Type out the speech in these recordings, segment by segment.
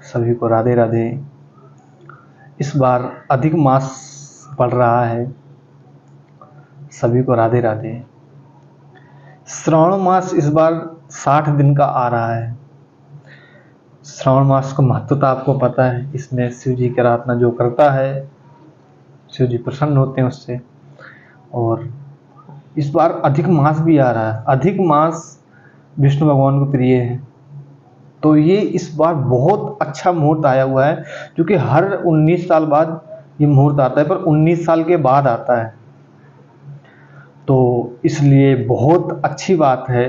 सभी को राधे राधे। इस बार अधिक मास पड़ रहा है, सभी को राधे राधे। श्रावण मास इस बार 60 दिन का आ रहा है। श्रावण मास को महत्वता आपको पता है, इसमें शिव जी की आराधना जो करता है शिव जी प्रसन्न होते हैं उससे। और इस बार अधिक मास भी आ रहा है। अधिक मास विष्णु भगवान को प्रिय है, तो ये इस बार बहुत अच्छा मुहूर्त आया हुआ है, क्योंकि हर 19 साल बाद ये मुहूर्त आता है, पर 19 साल के बाद आता है। तो इसलिए बहुत अच्छी बात है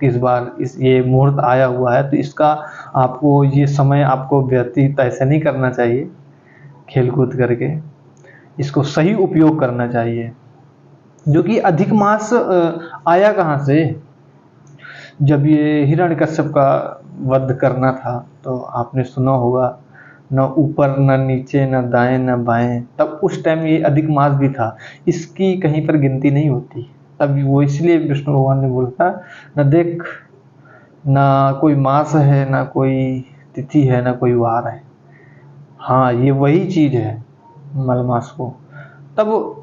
कि इस बार ये मुहूर्त आया हुआ है, तो इसका आपको ये समय आपको व्यतीत ऐसे नहीं करना चाहिए खेल कूद करके, इसको सही उपयोग करना चाहिए। जो कि अधिक मास आया कहाँ से? जब ये हिरण्यकश्यप का वध करना था, तो आपने सुना होगा, न ऊपर न नीचे न दाएं न बाएं, तब उस टाइम ये अधिक मास भी था, इसकी कहीं पर गिनती नहीं होती। तब वो इसलिए विष्णु भगवान ने बोला था, न देख, ना कोई मास है, ना कोई तिथि है, ना कोई वार है। हाँ, ये वही चीज है मलमास को। तब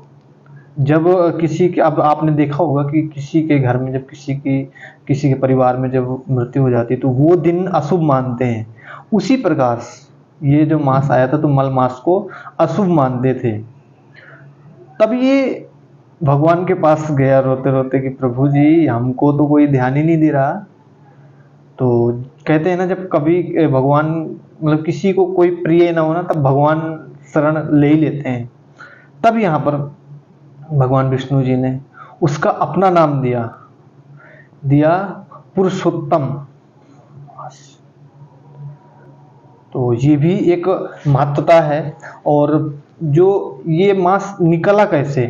जब किसी के, अब आपने देखा होगा कि किसी के घर में जब किसी के परिवार में जब मृत्यु हो जाती है, तो वो दिन अशुभ मानते हैं। उसी प्रकार ये जो मास आया था, तो मल मास को अशुभ मानते थे। तब ये भगवान के पास गया रोते रोते कि प्रभु जी, हमको तो कोई ध्यान ही नहीं दे रहा। तो कहते हैं ना, जब कभी भगवान मतलब किसी को कोई प्रिय ना होना, तब भगवान शरण ले ही लेते हैं। तब यहाँ पर भगवान विष्णु जी ने उसका अपना नाम दिया पुरुषोत्तम। तो ये भी एक महत्वता है। और जो ये मास निकला कैसे?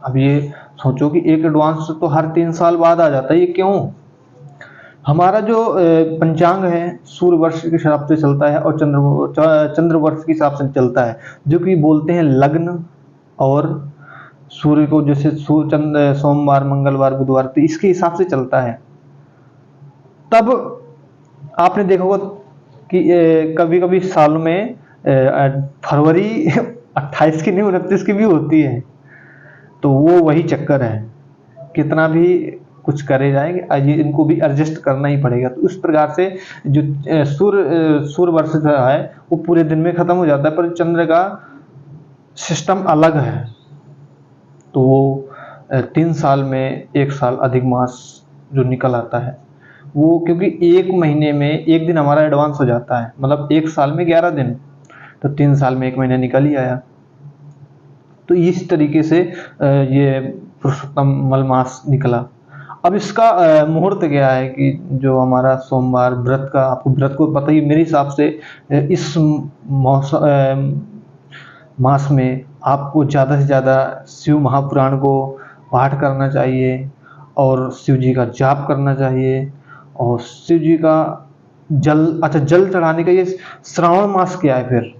अब ये सोचो कि एक एडवांस तो हर 3 साल बाद आ जाता है, ये क्यों? हमारा जो पंचांग है सूर्य वर्ष के हिसाब से चलता है, और चंद्र वर्ष के हिसाब से चलता है, जो कि बोलते हैं लग्न। और सूर्य को जैसे चंद्र सोमवार मंगलवार बुधवार, तो इसके हिसाब से चलता है। तब आपने देखा होगा कि कभी कभी साल में फरवरी 28 की नहीं 29 की भी होती है। तो वो वही चक्कर है, कितना भी कुछ करे जाएंगे, इनको भी एडजस्ट करना ही पड़ेगा। तो उस प्रकार से जो सूर्य वर्ष है वो पूरे दिन में खत्म हो जाता है, पर चंद्र का सिस्टम अलग है। तो वो 3 साल में 1 साल अधिक मास जो निकल आता है, वो क्योंकि 1 महीने में 1 दिन हमारा एडवांस हो जाता है, मतलब 1 साल में 11 दिन, तो 3 साल में 1 महीना निकल ही आया। तो इस तरीके से ये पुरुषोत्तम मलमास निकला। अब इसका मुहूर्त क्या है कि जो हमारा सोमवार व्रत का, आपको व्रत को पता ही, मेरे हिसाब से इस मास में आपको ज़्यादा से ज़्यादा शिव महापुराण को पाठ करना चाहिए, और शिव जी का जाप करना चाहिए, और शिव जी का जल चढ़ाने का। ये श्रावण मास क्या है फिर?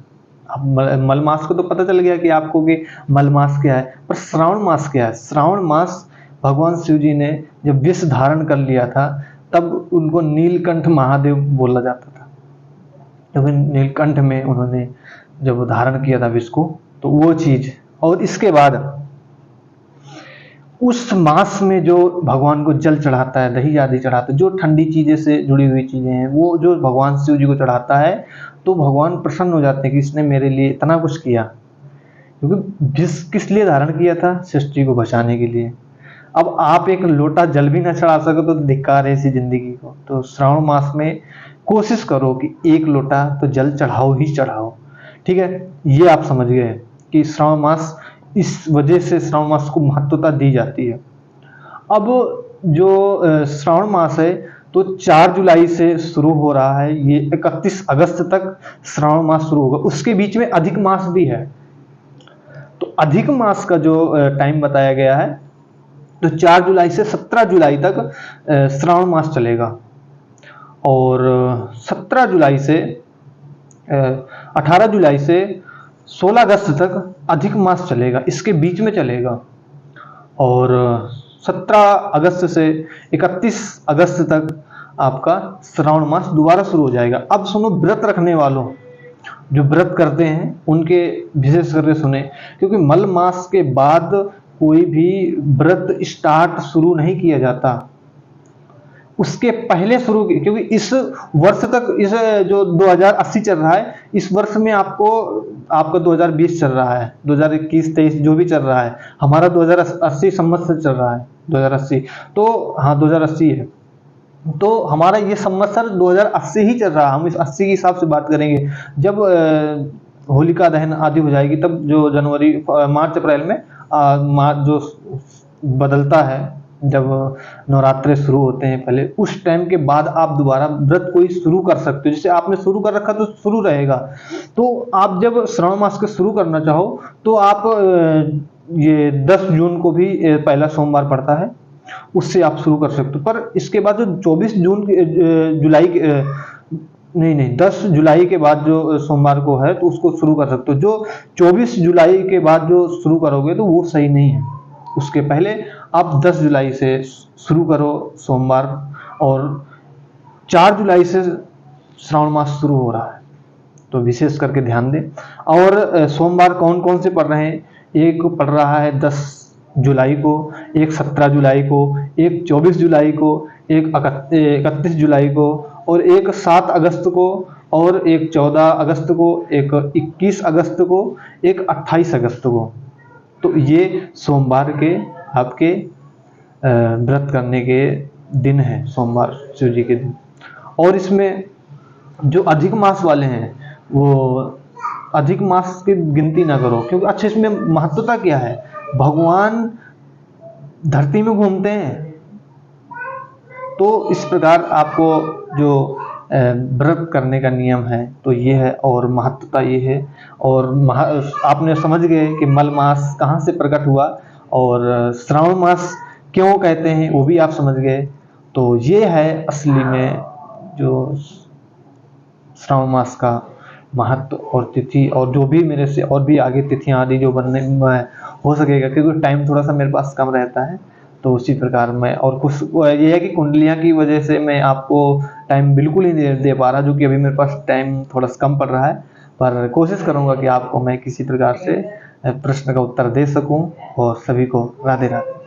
अब मल मास को तो पता चल गया कि आपको कि मल मास क्या है, पर श्रावण मास क्या है? श्रावण मास भगवान शिव जी ने जब विष धारण कर लिया था, तब उनको नीलकंठ महादेव बोला जाता था, क्योंकि नीलकंठ में उन्होंने जब धारण किया था विष को, तो वो चीज। और इसके बाद उस मास में जो भगवान को जल चढ़ाता है, दही आदि चढ़ाता है, जो ठंडी चीजें से जुड़ी हुई चीजें हैं, वो जो भगवान शिव जी को चढ़ाता है, तो भगवान प्रसन्न हो जाते हैं कि इसने मेरे लिए इतना कुछ किया। क्योंकि विष किस लिए धारण किया था? सृष्टि को बचाने के लिए। अब आप एक लोटा जल भी ना चढ़ा सको तो धिक्कार है ऐसी जिंदगी को। तो श्रावण मास में कोशिश करो कि 1 लोटा तो जल चढ़ाओ ही चढ़ाओ। ठीक है, ये आप समझ गए कि श्रावण मास, इस वजह से श्रावण मास को महत्वता दी जाती है। अब जो श्रावण मास है, तो 4 जुलाई से शुरू हो रहा है, ये 31 अगस्त तक श्रावण मास शुरू होगा। उसके बीच में अधिक मास भी है। तो अधिक मास का जो टाइम बताया गया है, तो 4 जुलाई से 17 जुलाई तक श्रावण मास चलेगा। और 17 जुलाई से 18 जुलाई से 16 अगस्त तक अधिक मास चलेगा, इसके बीच में चलेगा। और 17 अगस्त से 31 अगस्त तक आपका श्रावण मास दोबारा शुरू हो जाएगा। अब सुनो व्रत रखने वालों, जो व्रत करते हैं उनके विशेष करके सुने, क्योंकि मल मास के बाद कोई भी व्रत स्टार्ट शुरू नहीं किया जाता, उसके पहले शुरू की, क्योंकि इस वर्ष तक, इस जो 2080 चल रहा है, इस वर्ष में आपका 2020 चल रहा है, 2021-23 जो भी चल रहा है, हमारा 2080 संवत्सर चल रहा है, 2080, तो हाँ 2080 है, तो हमारा ये संवत्सर 2080 ही चल रहा है। हम इस 80 के हिसाब से बात करेंगे। जब होलिका दहन आदि हो जाएगी, तब जो जनवरी मार्च अप्रैल में मार्च जो बदलता है, जब नवरात्रे शुरू होते हैं पहले, उस टाइम के बाद आप दोबारा व्रत कोई शुरू कर सकते हो। जैसे आपने शुरू कर रखा तो शुरू रहेगा। तो आप जब श्रावण मास का शुरू करना चाहो तो आप ये 10 जून को भी पहला सोमवार पड़ता है, उससे आप शुरू कर सकते हो। पर इसके बाद जो 24 जुलाई नहीं 10 जुलाई के बाद जो सोमवार को है, तो उसको शुरू कर सकते हो। जो 24 जुलाई के बाद जो शुरू करोगे तो वो सही नहीं है। उसके पहले आप 10 जुलाई से शुरू करो सोमवार, और 4 जुलाई से श्रावण मास शुरू हो रहा है, तो विशेष करके ध्यान दें। और सोमवार कौन कौन से पड़ रहे हैं? एक पड़ रहा है 10 जुलाई को, एक 17 जुलाई को, एक 24 जुलाई को, एक 31 जुलाई को, और एक 7 अगस्त को, और एक 14 अगस्त को, एक 21 अगस्त को, एक 28 अगस्त को। तो ये सोमवार के आपके व्रत करने के दिन हैं, सोमवार शिव जी के दिन। और इसमें जो अधिक मास वाले हैं, वो अधिक मास की गिनती ना करो, क्योंकि अच्छा इसमें महत्वता क्या है? भगवान धरती में घूमते हैं, तो इस प्रकार आपको जो व्रत करने का नियम है तो ये है, और महत्वता ये है। और आपने समझ गए कि मल मास कहाँ से प्रकट हुआ और श्रावण मास क्यों कहते हैं, वो भी आप समझ गए। तो ये है असली में जो श्रावण मास का महत्व और तिथि, और जो भी मेरे से और भी आगे तिथियां आदि जो बनने में हो सकेगा, क्योंकि टाइम थोड़ा सा मेरे पास कम रहता है, तो उसी प्रकार मैं, और कुछ ये है कि कुंडलियां की वजह से मैं आपको टाइम बिल्कुल ही नहीं दे पा रहा, जो कि अभी मेरे पास टाइम थोड़ा सा कम पड़ रहा है। पर कोशिश करूंगा कि आपको मैं किसी प्रकार से प्रश्न का उत्तर दे सकूं। और सभी को राधे राधे।